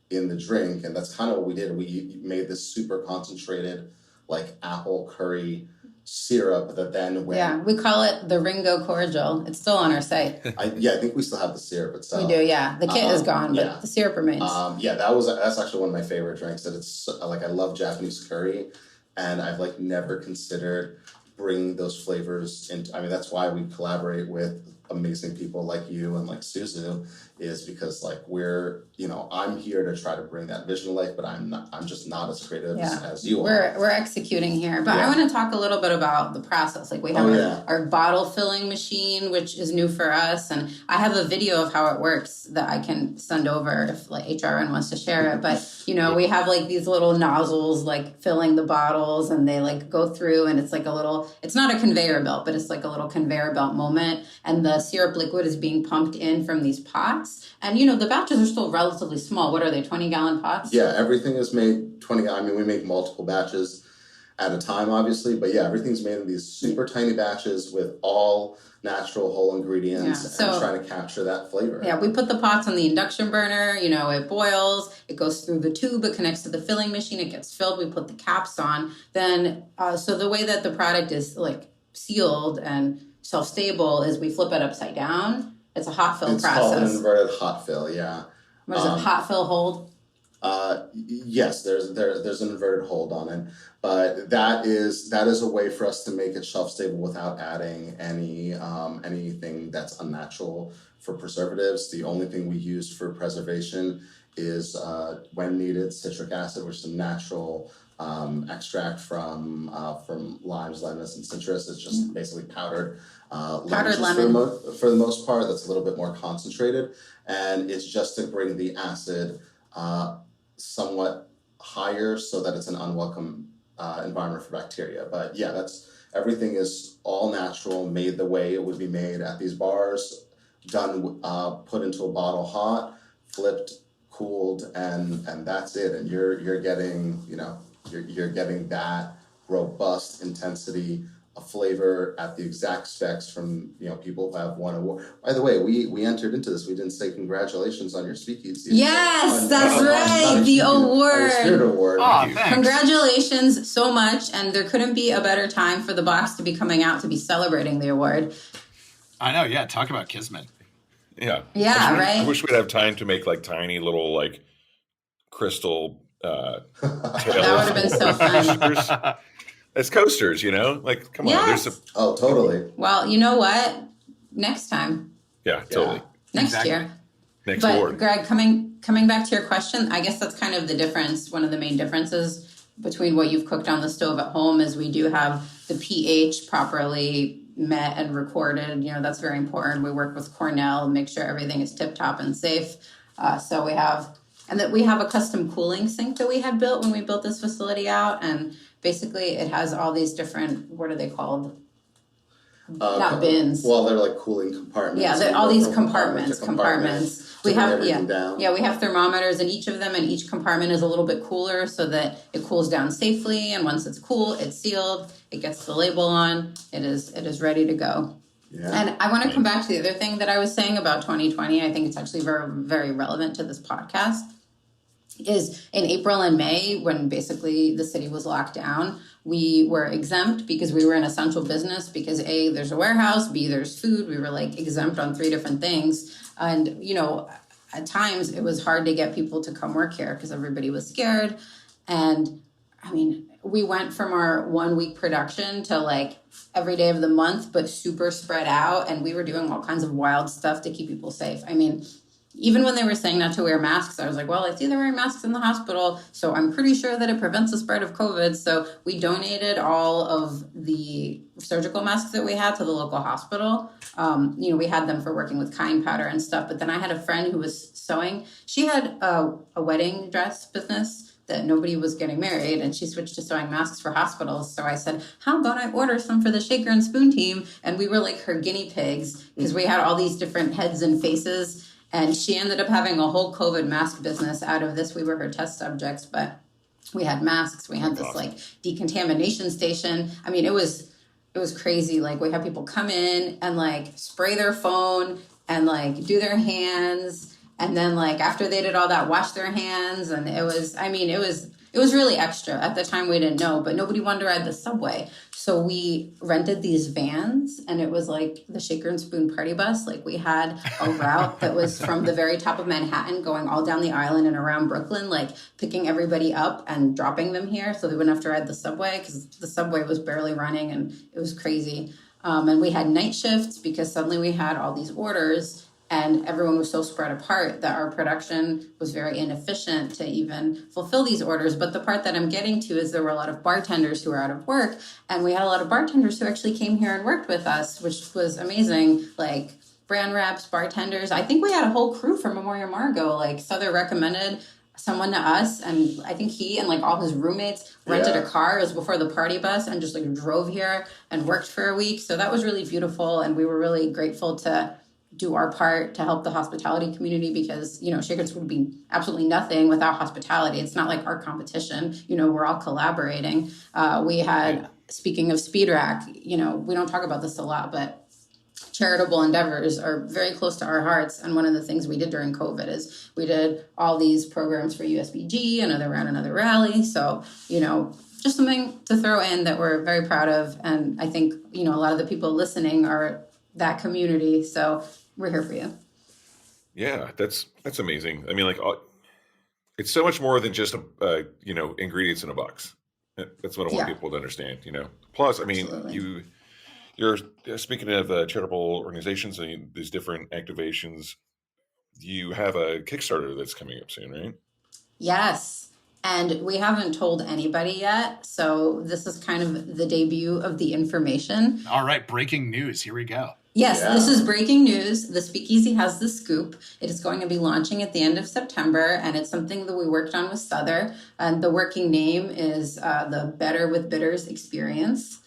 in the drink, and that's kind of what we did. We made this super concentrated like apple curry syrup that then went... we call it the Ringo cordial. It's still on our site. I think we still have the syrup itself. We do, yeah. The kit is gone, but the syrup remains. That's actually one of my favorite drinks. That it's like, I love Japanese curry, and I've like never considered bringing those flavors into... I mean, that's why we collaborate with amazing people like you and like Suzu, is because like we're, I'm here to try to bring that vision to life, but I'm just not as creative as you are. We're executing here, but I want to talk a little bit about the process. Like we have our bottle filling machine, which is new for us, and I have a video of how it works that I can send over if like HRN wants to share it. But we have like these little nozzles like filling the bottles, and they like go through, and it's like it's not a conveyor belt, but it's like a little conveyor belt moment, and the syrup liquid is being pumped in from these pots. And, the batches are still relatively small. What are they, 20-gallon pots? Yeah, everything is made 20. I mean, we make multiple batches at a time, obviously. But yeah, everything's made in these super tiny batches with all natural whole ingredients and trying to capture that flavor. Yeah, we put the pots on the induction burner. It boils. It goes through the tube. It connects to the filling machine. It gets filled. We put the caps on. Then, so the way that the product is like sealed and self-stable is we flip it upside down. It's a hot fill process. It's called an inverted hot fill, yeah. What is it, hot fill hold? Yes, there's an inverted hold on it, but that is a way for us to make it shelf-stable without adding anything that's unnatural for preservatives. The only thing we use for preservation is, when needed, citric acid, which is a natural extract from limes, lemons, and citrus. It's just basically powdered lemon for the most part. That's a little bit more concentrated, and it's just to bring the acid somewhat higher so that it's an unwelcome environment for bacteria. But yeah, everything is all natural, made the way it would be made at these bars, done, put into a bottle hot, flipped, cooled, and that's it. And you're getting, you're getting that robust intensity of flavor at the exact specs from people who have won award. By the way, we entered into this. We didn't say congratulations on your speakeasy. Yes, that's right. The award. Spirit Award. Oh, thanks. Congratulations so much. And there couldn't be a better time for the box to be coming out to be celebrating the award. I know. Yeah. Talk about kismet. Yeah. Yeah. Right. I wish we'd have time to make like tiny little like crystal that would have been so fun. As coasters, like, come on. Yes. Oh, totally. Well, you know what? Next time. Yeah, totally. Next year. Next but award. Greg, coming back to your question, I guess that's kind of the difference. One of the main differences between what you've cooked on the stove at home is we do have the pH properly met and recorded. That's very important. We work with Cornell and make sure everything is tip top and safe. So we have a custom cooling sink that we had built when we built this facility out, and basically, it has all these different, what are they called? Not bins. Well, they're like cooling compartments. Yeah, all these compartments. We have, down. we have thermometers in each of them, and each compartment is a little bit cooler so that it cools down safely. And once it's cool, it's sealed. It gets the label on. It is ready to go. Yeah. And I want to come back to the other thing that I was saying about 2020. I think it's actually very, very relevant to this podcast. is in April and May, when basically the city was locked down, we were exempt because we were an essential business, because A, there's a warehouse, B, there's food. We were like exempt on 3 different things. And, you know, at times it was hard to get people to come work here because everybody was scared. And I mean, we went from our 1 week production to like every day of the month, but super spread out. And we were doing all kinds of wild stuff to keep people safe. I mean, even when they were saying not to wear masks, I was like, well, I see they're wearing masks in the hospital, so I'm pretty sure that it prevents the spread of COVID. So we donated all of the surgical masks that we had to the local hospital. You know, we had them for working with kind powder and stuff. But then I had a friend who was sewing. She had a wedding dress business that nobody was getting married, and she switched to sewing masks for hospitals. So I said, how about I order some for the Shaker and Spoon team? And we were like her guinea pigs, because we had all these different heads and faces. And she ended up having a whole COVID mask business out of this. We were her test subjects, but we had masks. We had this like decontamination station. I mean, it was crazy. Like, we had people come in and like spray their phone and like do their hands. And then like after they did all that, wash their hands. And it was really extra. At the time we didn't know, but nobody wanted to ride the subway. So we rented these vans, and it was like the Shaker and Spoon party bus. Like, we had a route that was from the very top of Manhattan going all down the island and around Brooklyn, like picking everybody up and dropping them here so they wouldn't have to ride the subway, because the subway was barely running and it was crazy. And we had night shifts because suddenly we had all these orders. And everyone was so spread apart that our production was very inefficient to even fulfill these orders. But the part that I'm getting to is there were a lot of bartenders who were out of work. And we had a lot of bartenders who actually came here and worked with us, which was amazing. Like brand reps, bartenders. I think we had a whole crew from Memorial Margot. Like Sother recommended someone to us. And I think he and like all his roommates rented a car. It was before the party bus, and just like drove here and worked for a week. So that was really beautiful. And we were really grateful to do our part to help the hospitality community, because, you know, Shakers would be absolutely nothing without hospitality. It's not like our competition, you know, we're all collaborating. We had, speaking of Speed Rack, you know, we don't talk about this a lot, but charitable endeavors are very close to our hearts. And one of the things we did during COVID is we did all these programs for USBG, another round, another rally. So, you know, just something to throw in that we're very proud of. And I think, you know, a lot of the people listening are that community. So we're here for you. Yeah, that's amazing. I mean, like, it's so much more than just you know, ingredients in a box. That's what I want people to understand. You know, plus, I mean, you're speaking of charitable organizations and these different activations. You have a Kickstarter that's coming up soon, right? Yes. And we haven't told anybody yet. So this is kind of the debut of the information. All right. Breaking news. Here we go. Yes, This is breaking news. The Speakeasy has the scoop. It is going to be launching at the end of September, and it's something that we worked on with Sother. And the working name is the Better with Bitters Experience.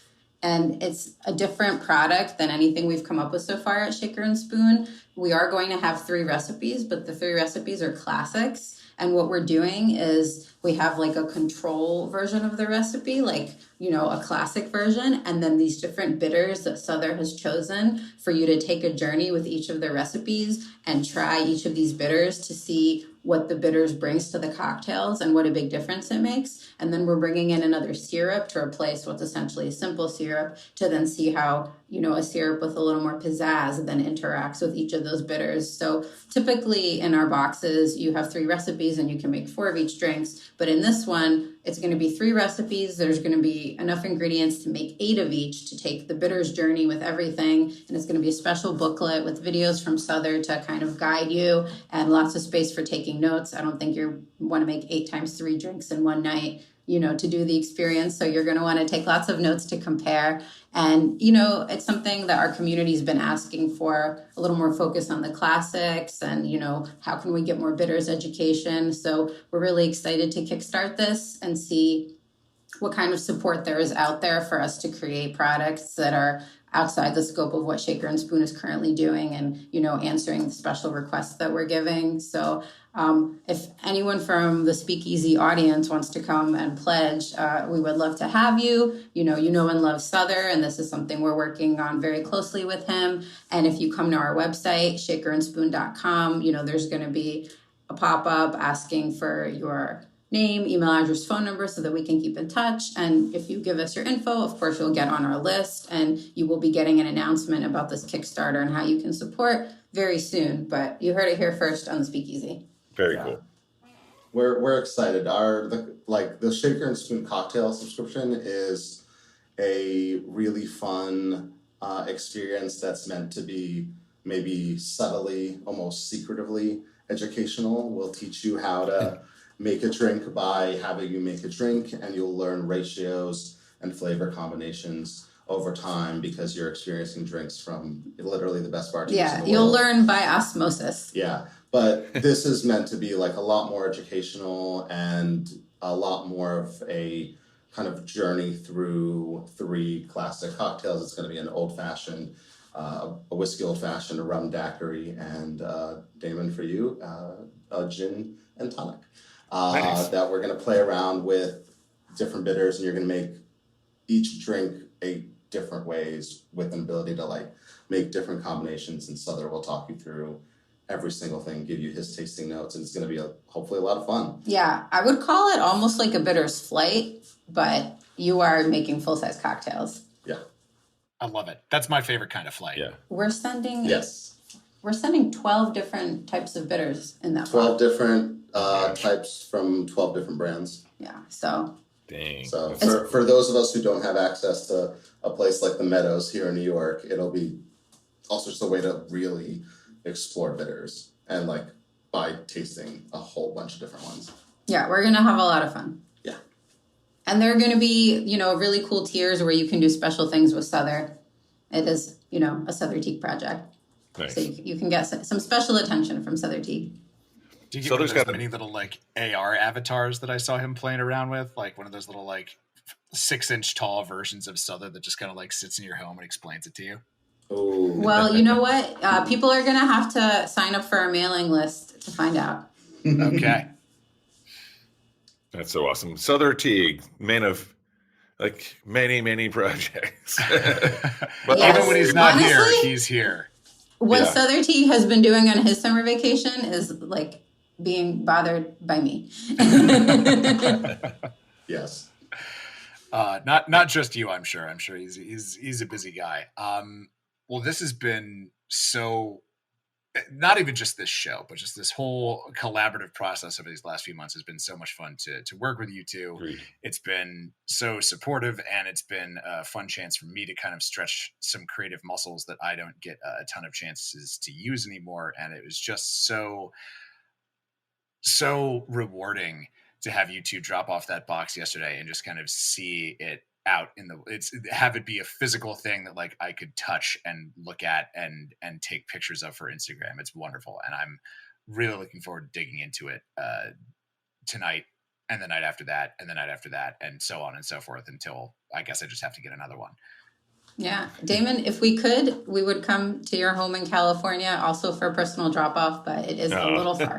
And it's a different product than anything we've come up with so far at Shaker and Spoon. We are going to have 3 recipes, but the 3 recipes are classics. And what we're doing is we have like a control version of the recipe, like, you know, a classic version, and then these different bitters that Sother has chosen for you to take a journey with each of the recipes and try each of these bitters to see what the bitters brings to the cocktails and what a big difference it makes. And then we're bringing in another syrup to replace what's essentially a simple syrup, to then see how, you know, a syrup with a little more pizzazz then interacts with each of those bitters. So typically in our boxes, you have 3 recipes and you can make 4 of each drinks. But in this one, it's going to be 3 recipes. There's going to be enough ingredients to make 8 of each, to take the bitters journey with everything. And it's going to be a special booklet with videos from Sother to kind of guide you, and lots of space for taking notes. I don't think you want to make 8 times 3 drinks in one night, you know, to do the experience. So you're going to want to take lots of notes to compare. And, you know, it's something that our community's been asking for, a little more focus on the classics and, you know, how can we get more bitters education? So we're really excited to kickstart this and see what kind of support there is out there for us to create products that are outside the scope of what Shaker and Spoon is currently doing, and, you know, answering the special requests that we're giving. So if anyone from the Speakeasy audience wants to come and pledge, we would love to have you. You know and love Sother, and this is something we're working on very closely with him. And if you come to our website, shakerandspoon.com, you know, there's going to be a pop-up asking for your name, email address, phone number so that we can keep in touch. And if you give us your info, of course, you'll get on our list and you will be getting an announcement about this Kickstarter and how you can support very soon. But you heard it here first on the Speakeasy. Very cool. We're excited. The Shaker and Spoon cocktail subscription is a really fun experience that's meant to be maybe subtly, almost secretively educational. We'll teach you how to make a drink by having you make a drink, and you'll learn ratios and flavor combinations over time because you're experiencing drinks from literally the best bartenders in the world. You'll learn by osmosis. Yeah, but this is meant to be like a lot more educational and a lot more of a kind of journey through 3 classic cocktails. It's going to be an old-fashioned, a whiskey old-fashioned, a rum daiquiri, and Damon, for you, a gin and tonic. Nice. That we're going to play around with different bitters, and you're going to make each drink different ways with an ability to make different combinations. And Sother will talk you through every single thing, give you his tasting notes, and it's going to be hopefully a lot of fun. Yeah, I would call it almost like a bitter's flight, but you are making full-size cocktails. Yeah. I love it. That's my favorite kind of flight. Yeah. We're sending Yes. We're sending 12 different types of bitters in that 12 box. different types from 12 different brands. Yeah, so. Dang. So for those of us who don't have access to a place like the Meadows here in New York, it'll be also just a way to really explore bitters and by tasting a whole bunch of different ones. Yeah, we're going to have a lot of fun. Yeah. And there are going to be, really cool tiers where you can do special things with Sother. It is, a Sother Teague project. Nice. So you can get some special attention from Sother Teague. Do you get So one of there's those got many little AR avatars that I saw him playing around with? Like one of those little 6-inch tall versions of Sother that just kind of sits in your home and explains it to you? Oh. Well, you know what? People are going to have to sign up for our mailing list to find out. Okay. That's so awesome. Sother Teague, man of many, many projects. But Yes. Even when he's not here, Honestly, he's here. What Yeah. Sother Teague has been doing on his summer vacation is being bothered by me. Yes. Not just you, I'm sure. I'm sure he's a busy guy. Well, this has been so, not even just this show, but just this whole collaborative process over these last few months has been so much fun to work with you two. Agreed. It's been so supportive, and it's been a fun chance for me to kind of stretch some creative muscles that I don't get a ton of chances to use anymore. And it was just so rewarding to have you two drop off that box yesterday and just kind of see it out have it be a physical thing that I could touch and look at and take pictures of for Instagram. It's wonderful. And I'm really looking forward to digging into it tonight and the night after that and the night after that and so on and so forth until I guess I just have to get another one. Yeah. Damon, if we could, we would come to your home in California also for a personal drop off, but it is a little far.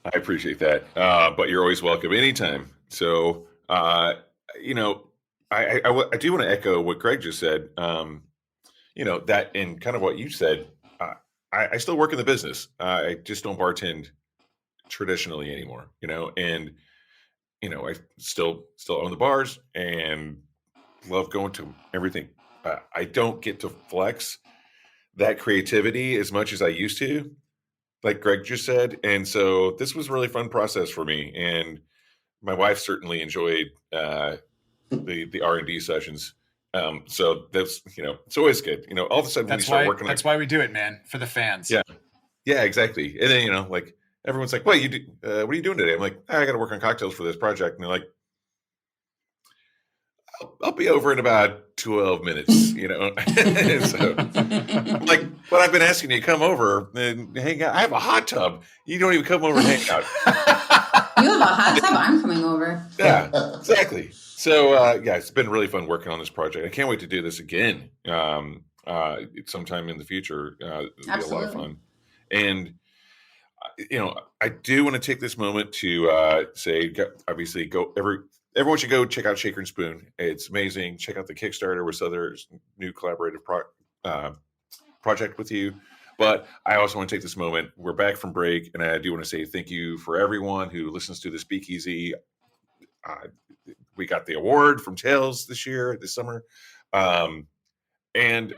I appreciate that. But you're always welcome anytime. So, I do want to echo what Greg just said, that and kind of what you said. I still work in the business. I just don't bartend traditionally anymore, and, I still own the bars and love going to everything. I don't get to flex that creativity as much as I used to, like Greg just said. And so this was a really fun process for me. And my wife certainly enjoyed the R&D sessions. So that's, it's always good. All of a sudden when you start working. That's why we do it, man, for the fans. Yeah. Yeah, exactly. And then, everyone's like, what are you doing today? I'm like, I got to work on cocktails for this project. And they're like, I'll be over in about 12 minutes, So I'm like, but I've been asking you to come over and hang out. I have a hot tub. You don't even come over and hang out. You have a hot tub? I'm coming over. Yeah, exactly. So, it's been really fun working on this project. I can't wait to do this again sometime in the future. It'll be a lot of fun. And, I do want to take this moment to say, obviously, everyone should go check out Shaker and Spoon. It's amazing. Check out the Kickstarter with Sother's new collaborative project with you. But I also want to take this moment. We're back from break, and I do want to say thank you for everyone who listens to the Speakeasy. We got the award from Tales this summer. And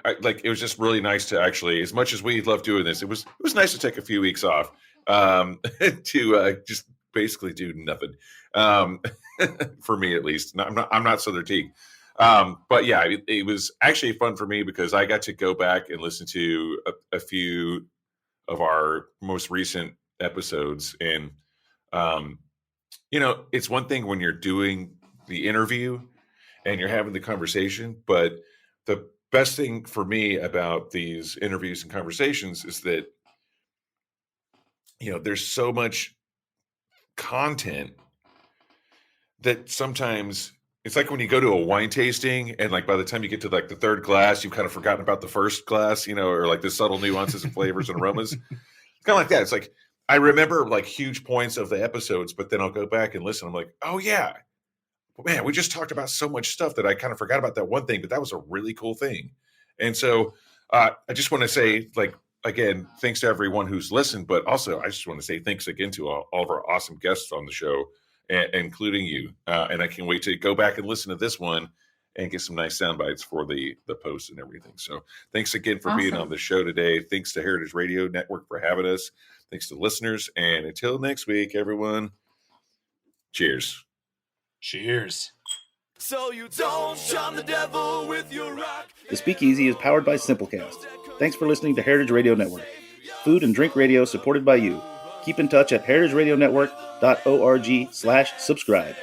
it was just really nice to actually, as much as we love doing this, it was nice to take a few weeks off to just basically do nothing, for me at least. I'm not Sother Teague, but yeah, it was actually fun for me because I got to go back and listen to a few of our most recent episodes, and it's one thing when you're doing the interview and you're having the conversation, but the best thing for me about these interviews and conversations is that, there's so much content that sometimes it's like when you go to a wine tasting and by the time you get to the third glass, you've kind of forgotten about the first glass, or the subtle nuances and flavors and aromas. It's kind of like that. It's like, I remember huge points of the episodes, but then I'll go back and listen. I'm like, oh yeah, man, we just talked about so much stuff that I kind of forgot about that one thing, but that was a really cool thing. And so I just want to say, again, thanks to everyone who's listened, but also I just want to say thanks again to all of our awesome guests on the show, including you. And I can't wait to go back and listen to this one and get some nice sound bites for the posts and everything. So thanks again for being on the show today. Thanks to Heritage Radio Network for having us. Thanks to listeners. And until next week, everyone, cheers. Cheers. So you don't shun the devil with your rock. The Speakeasy is powered by Simplecast. Thanks for listening to Heritage Radio Network. Food and drink radio supported by you. Keep in touch at heritageradionetwork.org/subscribe.